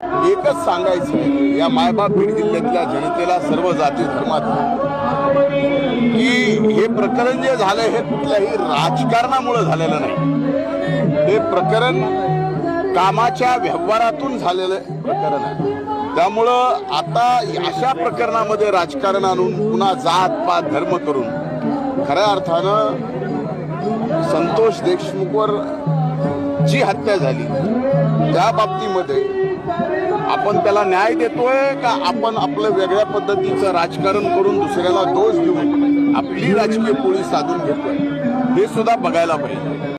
एकच सांगायचं आहे या मायबाप बीड जिल्ह्यातल्या जनतेला, सर्व जाती धर्मात, की हे प्रकरण जे झालंय हे कुठल्याही राजकारणामुळे झालेलं नाही. हे प्रकरण कामाच्या व्यवहारातून झालेलं प्रकरण आहे. त्यामुळं आता अशा प्रकरणामध्ये राजकारण आणून पुन्हा जात पात धर्म करून खऱ्या अर्थानं संतोष देशमुखवर जी हत्या झाली त्या बाबतीमध्ये आपण त्याला न्याय देतोय का आपण आपलं वेगळ्या पद्धतीचं राजकारण करून दुसऱ्याला दोष देऊन आपली राजकीय पोळी साधून घेतोय हे सुद्धा बघायला पाहिजे.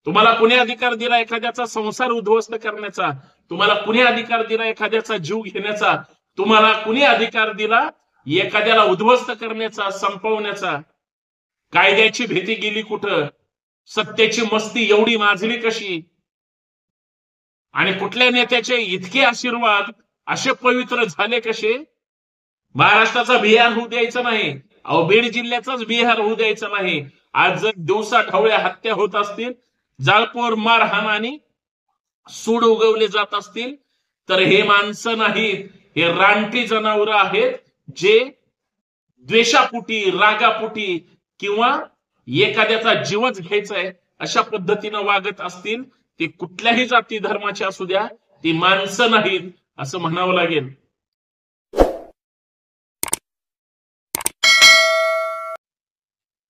तुम्हाला कुणी अधिकार दिला एखाद्याचा संसार उद्ध्वस्त करण्याचा? तुम्हाला कुणी अधिकार दिला एखाद्याचा जीव घेण्याचा? तुम्हाला कुणी अधिकार दिला एखाद्याला उद्ध्वस्त करण्याचा, संपवण्याचा? कायद्याची भीती गेली कुठं? सत्तेची मस्ती एवढी माजली कशी? आणि कुठल्या नेत्याचे इतके आशीर्वाद असे पवित्र झाले कसे? महाराष्ट्राचा बिहार होऊ द्यायचा नाही, अहो बीड जिल्ह्याचाच बिहार होऊ द्यायचा नाही. आज जर दिवसा ढवळ्या हत्या होत असतील, जाळपोर मारहाण आणि सूड उगवले जात असतील, तर हे माणसं नाहीत, हे रानटी जनावरं आहेत जे द्वेषापोटी, रागापोटी किंवा एखाद्याचा जीवच घ्यायचा आहे अशा पद्धतीनं वागत असतील. ते कुठल्याही जाती धर्माचे असू द्या, ती माणसं नाहीत असं म्हणावं लागेल.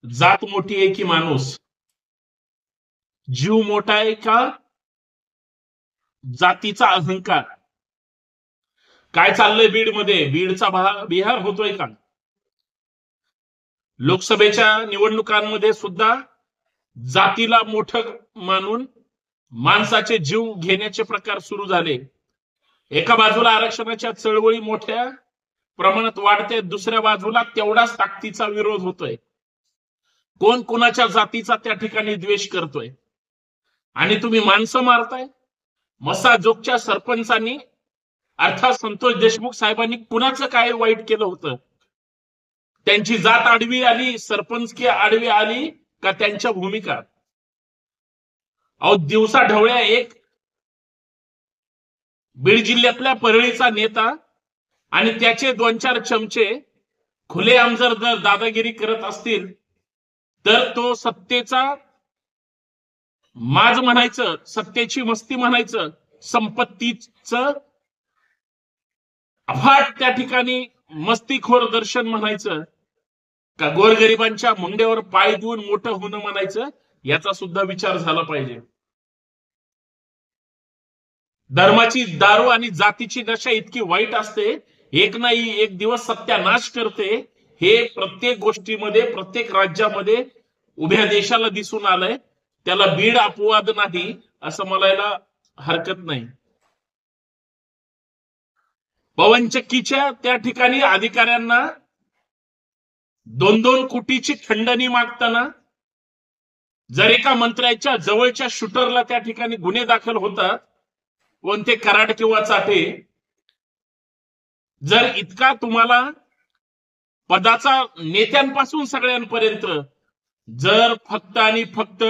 जात मोठी आहे की माणूस? जीव मोठा आहे का जातीचा अहंकार? काय चाललंय बीडमध्ये? बीडचा बिहार होतोय का? लोकसभेच्या निवडणुकांमध्ये सुद्धा जातीला मोठं मानून माणसाचे जीव घेण्याचे प्रकार सुरू झाले. एका बाजूला आरक्षणाच्या चळवळी मोठ्या प्रमाणात वाढते, दुसऱ्या बाजूला तेवढाच ताकदीचा विरोध होतोय. कोण कोणाच्या जातीचा त्या ठिकाणी द्वेष करतोय आणि तुम्ही माणसं मारताय. मसाजोगच्या सरपंचांनी अर्थात संतोष देशमुख साहेबांनी कुणाचं काय वाईट केलं होतं? त्यांची जात आडवी आली, सरपंचकी आडवी आली का त्यांच्या भूमिका? अहो दिवसा ढवळ्या एक बीड जिल्ह्यातल्या परळीचा नेता आणि त्याचे 2-4 चमचे खुलेआम जर दादागिरी करत असतील तर तो सत्तेचा माज म्हणायचं, सत्तेची मस्ती म्हणायचं, संपत्तीचं अफाट त्या ठिकाणी मस्तीखोर दर्शन म्हणायचं का गोरगरिबांच्या मुंड्यावर पाय देऊन मोठं होणं म्हणायचं? याचा सुद्धा विचार झाला पाहिजे. धर्माची दारू आणि जातीची नशा इतकी वाईट असते, एक नाही एक दिवस सत्यानाश करते. हे प्रत्येक गोष्टीमध्ये, प्रत्येक राज्यामध्ये उभ्या देशाला दिसून आलंय. त्याला बीड अपवाद नाही असं म्हणायला हरकत नाही. पवनचक्कीच्या त्या ठिकाणी अधिकाऱ्यांना 2-2 कोटीची खंडणी मागताना जर एका मंत्र्याच्या जवळच्या शूटरला त्या ठिकाणी गुन्हे दाखल होतात, कोणते कराड किंवा चाटे, जर इतका तुम्हाला पदाचा नेत्यांपासून सगळ्यांपर्यंत जर फक्त आणि फक्त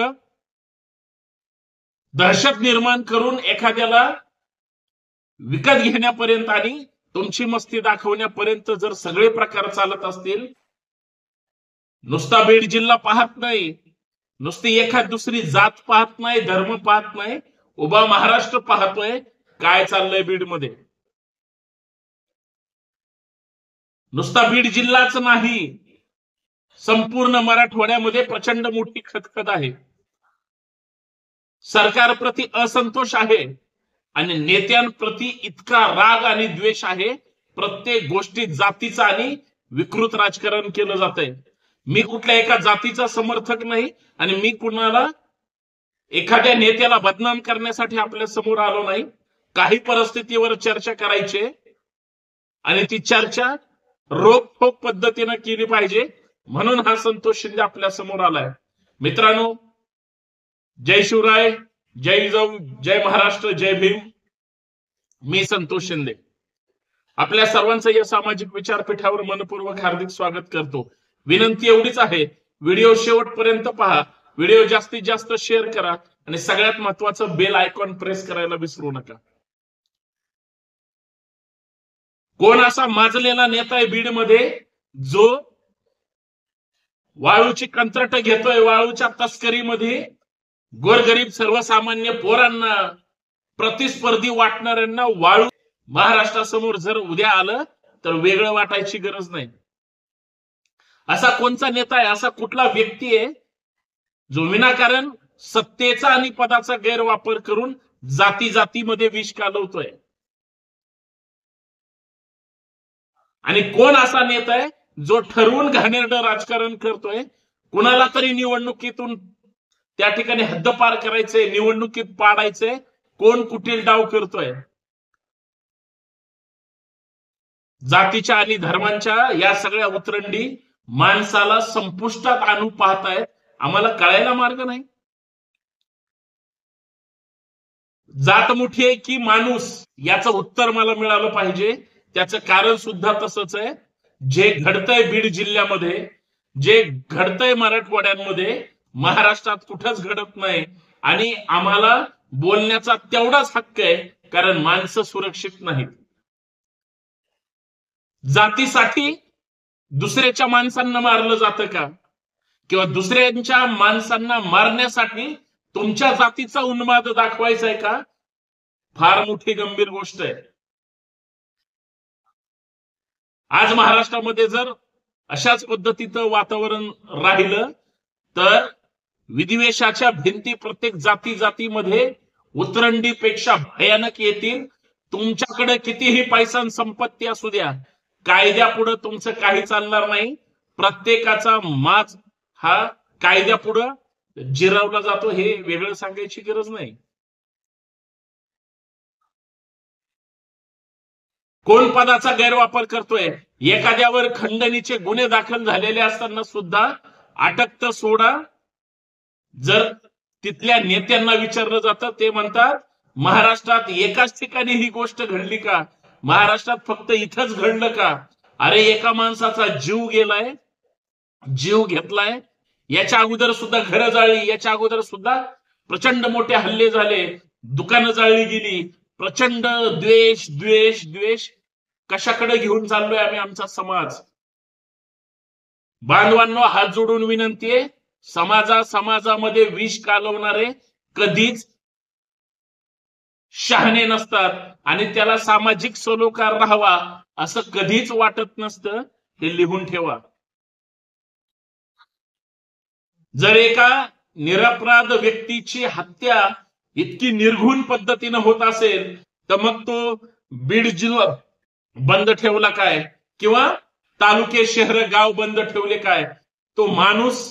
दहशत निर्माण करून एखाद्याला विकत घेण्यापर्यंत आणि तुमची मस्ती दाखवण्यापर्यंत जर सगळे प्रकार चालत असतील, नुसता बीड जिल्हा पाहत नाही, नुसती एखाद दुसरी जात पाहत नाही, धर्म पाहत नाही, उभा महाराष्ट्र पाहतोय काय चाललंय बीडमध्ये. नुसता बीड जिल्हाच नाही, संपूर्ण मराठवाड्यामध्ये प्रचंड मोठी खदखद आहे. सरकारप्रती असंतोष आहे आणि नेत्यांप्रती इतका राग आणि द्वेष आहे. प्रत्येक गोष्टीत जातीचं आणि विकृत राजकारण केलं जातंय. मी कुठल्या एका जातीचा समर्थक नाही आणि मी कुणाला एखाद्या नेत्याला बदनाम करण्यासाठी आपल्या समोर आलो नाही. काही परिस्थितीवर चर्चा करायची आणि ती चर्चा रोखोक पद्धतीने केली पाहिजे, म्हणून हा संतोष शिंदे आपल्या समोर आलाय. मित्रांनो, जय शिवराय, जय जिजाऊ, जय महाराष्ट्र, जय भीम. मी संतोष शिंदे आपल्या सर्वांचं या सामाजिक विचारपीठावर मनपूर्वक हार्दिक स्वागत करतो. विनंती एवढीच आहे, व्हिडिओ शेवटपर्यंत पहा, व्हिडिओ जास्तीत जास्त शेअर करा आणि सगळ्यात महत्वाचं बेल आयकॉन प्रेस करायला विसरू नका. कोण असा माजलेला नेता आहे बीडमध्ये जो वाळूची कंत्राट घेतोय, वाळूच्या तस्करीमध्ये गोरगरीब सर्वसामान्य पोरांना, प्रतिस्पर्धी वाटणाऱ्यांना वाळू महाराष्ट्रासमोर जर उद्या आलं तर वेगळं वाटायची गरज नाही. असा कोणता नेता आहे, असा कुठला व्यक्ती आहे जो विनाकारण सत्तेचा आणि पदाचा गैरवापर करून जाती जातीमध्ये विष कालवतोय? आणि कोण असा नेता आहे जो ठरवून घाणेरडं राजकारण करतोय, कुणाला तरी निवडणुकीतून त्या ठिकाणी हद्दपार करायचंय, निवडणुकीत पाडायचंय, कोण कुटील डाव करतोय? जातीच्या आणि धर्मांच्या या सगळ्या उतरंडी माणसाला संपुष्टात आणू पाहतायत, आम्हाला कळायला मार्ग नाही. जात मोठी आहे की माणूस, याचं उत्तर मला मिळालं पाहिजे. त्याचं कारण सुद्धा तसंच आहे. जे घडतंय बीड जिल्ह्यामध्ये, जे घडतंय मराठवाड्यांमध्ये, महाराष्ट्रात कुठंच घडत नाही. आणि आम्हाला बोलण्याचा तेवढाच हक्क आहे, कारण माणसं सुरक्षित नाहीत. जातीसाठी दुसऱ्याच्या माणसांना मारलं जातं का? किंवा दुसऱ्यांच्या माणसांना मारण्यासाठी तुमच्या जातीचा उन्माद दाखवायचा आहे का? फार मोठी गंभीर गोष्ट आहे. आज महाराष्ट्रामध्ये जर अशाच पद्धतीचं वातावरण राहिलं तर विद्वेषाच्या भिंती प्रत्येक जाती जातीमध्ये उतरंडीपेक्षा भयानक येतील. तुमच्याकडे कितीही पैसा आणि संपत्ती असू द्या, कायद्यापुढे तुमचं काही चालणार नाही. प्रत्येकाचा माज हा कायद्यापुढे जिरवला जातो, हे वेगळं सांगायची गरज नाही. कोण पदाचा गैरवापर करतोय? एखाद्यावर खंडणीचे गुन्हे दाखल झालेले असताना सुद्धा अटक तर सोडा, जर तिथल्या नेत्यांना विचारलं जातं, ते म्हणतात महाराष्ट्रात एकाच ठिकाणी ही गोष्ट घडली का? महाराष्ट्रात फक्त इथंच घडलं का? अरे एका माणसाचा जीव गेलाय, जीव घेतलाय. याच्या अगोदर सुद्धा घरं जाळली, याच्या अगोदर सुद्धा प्रचंड मोठे हल्ले झाले, दुकानं जाळली गेली. प्रचंड द्वेष द्वेष द्वेष कशाकडे घेऊन चाललोय आम्ही आमचा समाज? बांधवांनो, हात जोडून विनंती आहे, समाजामध्ये विष कालवणारे कधीच शहाणे नसतात आणि त्याला सामाजिक सलोखा राहावा असं कधीच वाटत नसतं. हे लिहून ठेवा. जर एका निरपराध व्यक्तीची हत्या इतकी निर्घुण पद्धतीनं होत असेल तर मग तो बीड जिल्हा बंद ठेवला काय? किंवा तालुके शहर गाव बंद ठेवले काय? तो माणूस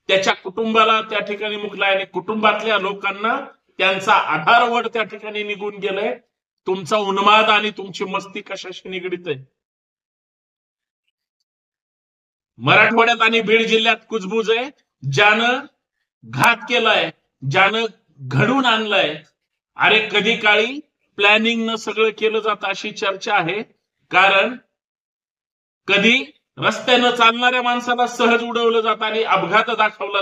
त्याच्या कुटुंबाला त्या ठिकाणी मुकलाय आणि कुटुंबातल्या लोकांना त्यांचा आधारवड त्या ठिकाणी निघून गेलाय. तुमचा उन्माद आणि तुमची मस्ती कशाशी निगडीत आहे? मराठवाड्यात आणि बीड जिल्ह्यात कुजबूज आहे. ज्यानं घात केलाय, ज्यानं घडून आणलाय. अरे कधी काळी प्लॅनिंग न सगळं केलं जातं अशी चर्चा आहे. कारण कधी रस्त्यानं चालणाऱ्या माणसाला सहज उडवलं जातं आणि अपघात दाखवला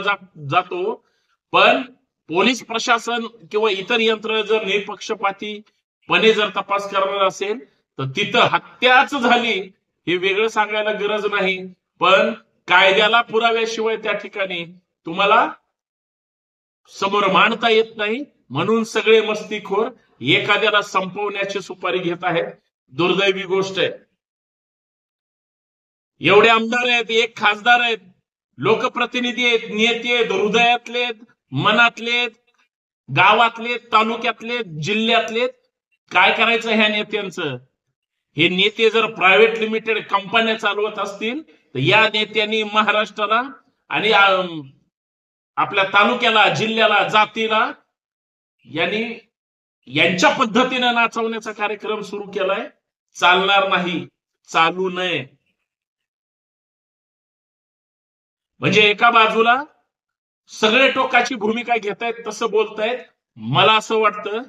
जातो. पण पोलीस प्रशासन किंवा इतर यंत्रणा जर निपक्षपातीपणे जर तपास करणार असेल तर तिथं हत्याच झाली हे वेगळं सांगायला गरज नाही. पण कायद्याला पुराव्याशिवाय त्या ठिकाणी तुम्हाला समोर मांडता येत नाही. म्हणून सगळे मस्तीखोर एखाद्याला संपवण्याची सुपारी घेत आहेत. दुर्दैवी गोष्ट आहे. एवढे आमदार आहेत, एक खासदार आहेत, लोकप्रतिनिधी आहेत, नेते आहेत, हृदयातले, मनातले, गावातले, तालुक्यातले, जिल्ह्यातले. काय करायचं ह्या नेत्यांचं? हे नेते जर प्रायव्हेट लिमिटेड कंपन्या चालवत असतील तर या नेत्यांनी महाराष्ट्राला आणि आपल्या तालुक्याला, जिल्ह्याला, जातीला यांच्या पद्धतीने नाचवण्याचा कार्यक्रम सुरू केलाय. चालणार नाही, चालू नये. म्हणजे एका बाजूला सगळे टोकाची भूमिका घेतायत, तसं बोलतायत. मला असं वाटतं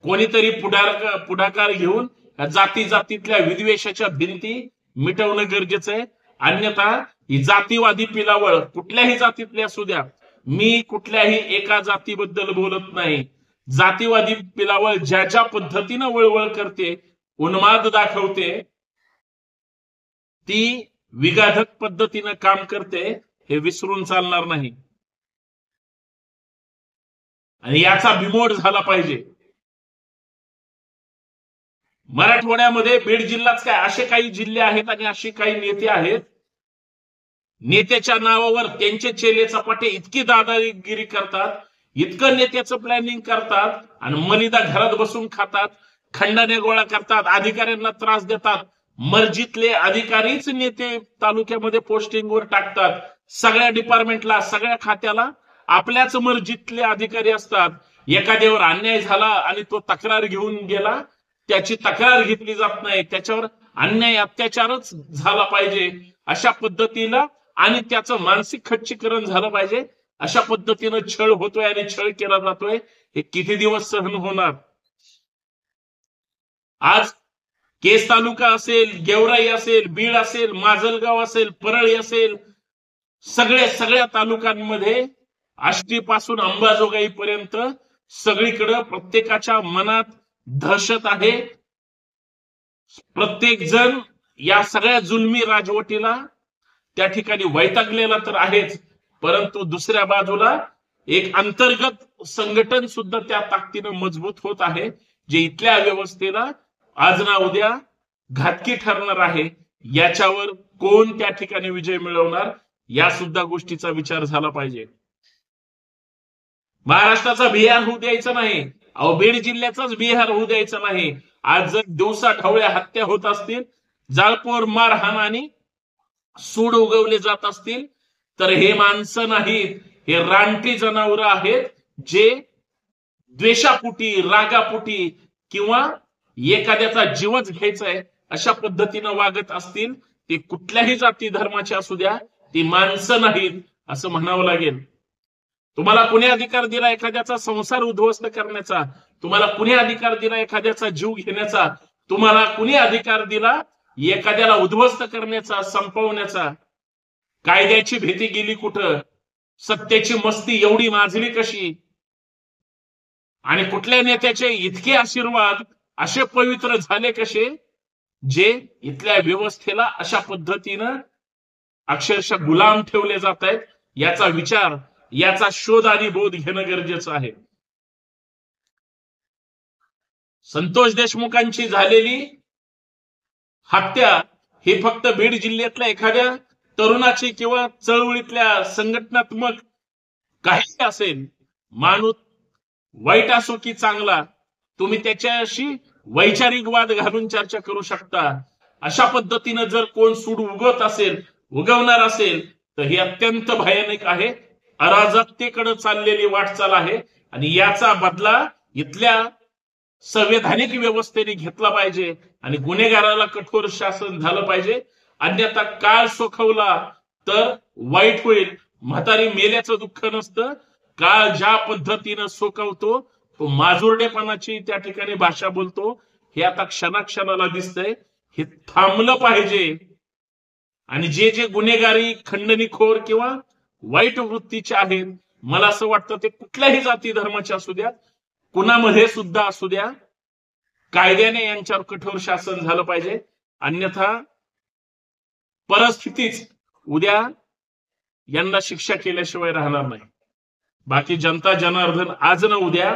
कोणीतरी पुढाकार घेऊन जाती जातीतल्या विद्वेषाच्या भिंती मिटवणं गरजेचं आहे. अन्यथा ही जातीवादी पिलावळ कुठल्याही जातीतली असू द्या, मी कुठल्याही एका जातीबद्दल बोलत नाही. जातीवादी पिलावळ ज्या ज्या पद्धतीनं वळवळ करते, उन्माद दाखवते, ती विघातक पद्धतीनं काम करते हे विसरून चालणार नाही आणि याचा बिमोड झाला पाहिजे. मराठवाड्यामध्ये बीड जिल्हाच काय, असे काही जिल्हे आहेत आणि असे काही नेते आहेत, नेत्याच्या नावावर त्यांचे चेले चपाटे इतकी दादागिरी करतात, इतकं नेत्याचं प्लॅनिंग करतात आणि मलिदा घरात बसून खातात, खंडाने गोळा करतात, अधिकाऱ्यांना त्रास देतात. मर्जीतले अधिकारीच नेते तालुक्यामध्ये पोस्टिंगवर टाकतात. सगळ्या डिपार्टमेंटला, सगळ्या खात्याला आपल्याच मर्जीतले अधिकारी असतात. एखाद्यावर अन्याय झाला आणि तो तक्रार घेऊन गेला, त्याची तक्रार घेतली जात नाही, त्याच्यावर अन्याय अत्याचारच झाला पाहिजे अशा पद्धतीला आणि त्याचं मानसिक खच्चीकरण झालं पाहिजे अशा पद्धतीनं छळ होतोय आणि छळ केला जातोय. हे किती दिवस सहन होणार? आज केस तालुका असेल, गेवराई असेल, बीड असेल, माजलगाव असेल, परळी असेल, सगळ्या तालुक्यांमध्ये आष्टीपासून अंबाजोगाई पर्यंत सगळीकडे प्रत्येकाच्या मनात दहशत आहे. प्रत्येक जण या सगळ्या जुलमी राजवटीला त्या ठिकाणी वैतागलेला तर आहेच, परंतु दुसऱ्या बाजूला एक अंतर्गत संघटन सुद्धा त्या ताकदीनं मजबूत होत आहे, जे इथल्या व्यवस्थेला आज ना उद्या घातकी ठरणार आहे. याच्यावर कोण त्या ठिकाणी विजय मिळवणार या सुद्धा गोष्टीचा विचार झाला पाहिजे. महाराष्ट्राचा बिहार होऊ द्यायचा नाही, अहो बीड जिल्ह्याचाच बिहार होऊ द्यायचा नाही. आज जर दिवसा ढवळ्या हत्या होत असतील, जाळपोर मारहाण आणि सूड उगवले जात असतील, तर हे माणसं नाहीत, हे रानटी जनावर आहेत, जे द्वेषापोटी, रागापोटी किंवा एखाद्याचा जीवच घ्यायचा आहे अशा पद्धतीनं वागत असतील. ते कुठल्याही जाती धर्माचे असू द्या, ती माणसं नाहीत असं म्हणावं लागेल. तुम्हाला कुणी अधिकार दिला एखाद्याचा संसार उद्ध्वस्त करण्याचा? तुम्हाला कुणी अधिकार दिला एखाद्याचा जीव घेण्याचा? तुम्हाला कुणी अधिकार दिला एखाद्याला उद्ध्वस्त करण्याचा, संपवण्याचा? कायद्याची भीती गेली कुठं? सत्तेची मस्ती एवढी माजली कशी? आणि कुठल्या नेत्याचे इतके आशीर्वाद असे पवित्र झाले कसे, जे इथल्या व्यवस्थेला अशा पद्धतीनं अक्षरशः गुलाम ठेवले जात आहेत? याचा विचार, याचा शोध आणि बोध घेणं गरजेचं आहे. संतोष देशमुखांची झालेली हत्या ही फक्त बीड जिल्ह्यातल्या एखाद्या तरुणाची किंवा चळवळीतल्या संघटनात्मक काही असेल, माणूस वाईट असो की चांगला, तुम्ही त्याच्याशी वैचारिक वाद घालून चर्चा करू शकता. अशा पद्धतीनं जर कोण सूड उगवत असेल, उगवणार असेल, तर ही अत्यंत भयानक आहे, अराजकतेकडे चाललेली वाटचाल आहे आणि याचा बदला इथल्या संवैधानिक व्यवस्थेने घेतला पाहिजे आणि गुन्हेगाराला कठोर शासन झालं पाहिजे. अन्यथा काळ सोखवला तर वाईट होईल. म्हातारी मेल्याचं दुःख नसतं, काळ ज्या पद्धतीनं सोखवतो तो माजुरडेपणाची त्या ठिकाणी भाषा बोलतो. हे आता क्षणाक्षणाला दिसतंय. हे थांबलं पाहिजे आणि जे जे गुन्हेगारी, खंडणीखोर किंवा वाईट वृत्तीचे आहेत, मला असं वाटतं ते कुठल्याही जाती धर्माचे असू द्या, कुणामध्ये सुद्धा असू द्या, कायद्याने यांच्यावर कठोर शासन झालं पाहिजे. अन्यथा परिस्थितीच उद्या यांना शिक्षा केल्याशिवाय राहणार नाही. बाकी जनता जनार्दन आज न उद्या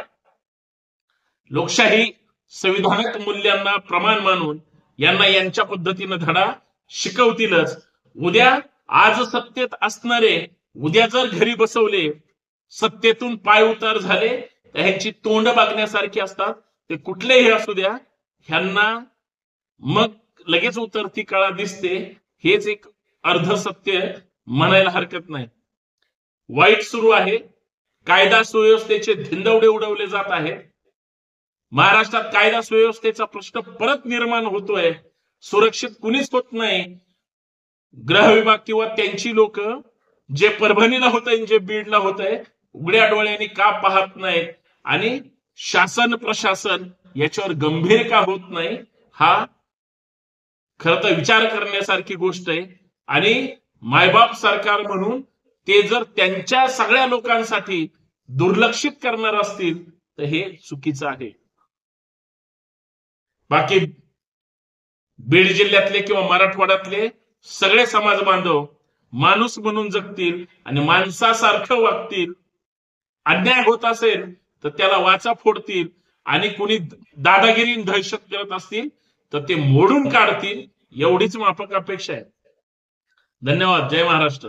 लोकशाही संविधानिक मूल्यांना प्रमाण मानून यांना यांच्या पद्धतीनं धडा शिकवतीलच. उद्या आज सत्तेत असणारे उद्या जर घरी बसवले, सत्तेतून पाय उतार झाले, तर ह्यांची तोंड बघण्यासारखी असतात. ते कुठलेही असू द्या, ह्यांना मग लगेच उतरती कळा दिसते. हेच एक अर्ध सत्य म्हणायला हरकत नाही. वाईट सुरू आहे, कायदा सुव्यवस्थेचे धिंडवडे उडवले जात आहेत. महाराष्ट्रात कायदा सुव्यवस्थेचा प्रश्न परत निर्माण होतोय. सुरक्षित कुणीच होत नाही. गृह विभाग किंवा त्यांची लोक जे परभणीला होत आहे, जे बीडला होत आहे, उघड्या डोळ्यांनी का पाहत नाहीत आणि शासन प्रशासन याच्यावर गंभीर का होत नाही, हा खरं तर विचार करण्यासारखी गोष्ट आहे. आणि मायबाप सरकार म्हणून ते जर त्यांच्या सगळ्या लोकांसाठी दुर्लक्षित करणार असतील तर हे चुकीचं आहे. बाकी बीड जिल्ह्यातले किंवा मराठवाड्यातले सगळे समाज बांधव माणूस म्हणून जगतील आणि माणसासारखं वागतील. अन्याय होत असेल तर त्याला वाचा फोडतील आणि कुणी दादागिरी दहशत करत असतील तर ते मोडून काढतील. एवढीच माफक अपेक्षा आहे. धन्यवाद. जय महाराष्ट्र.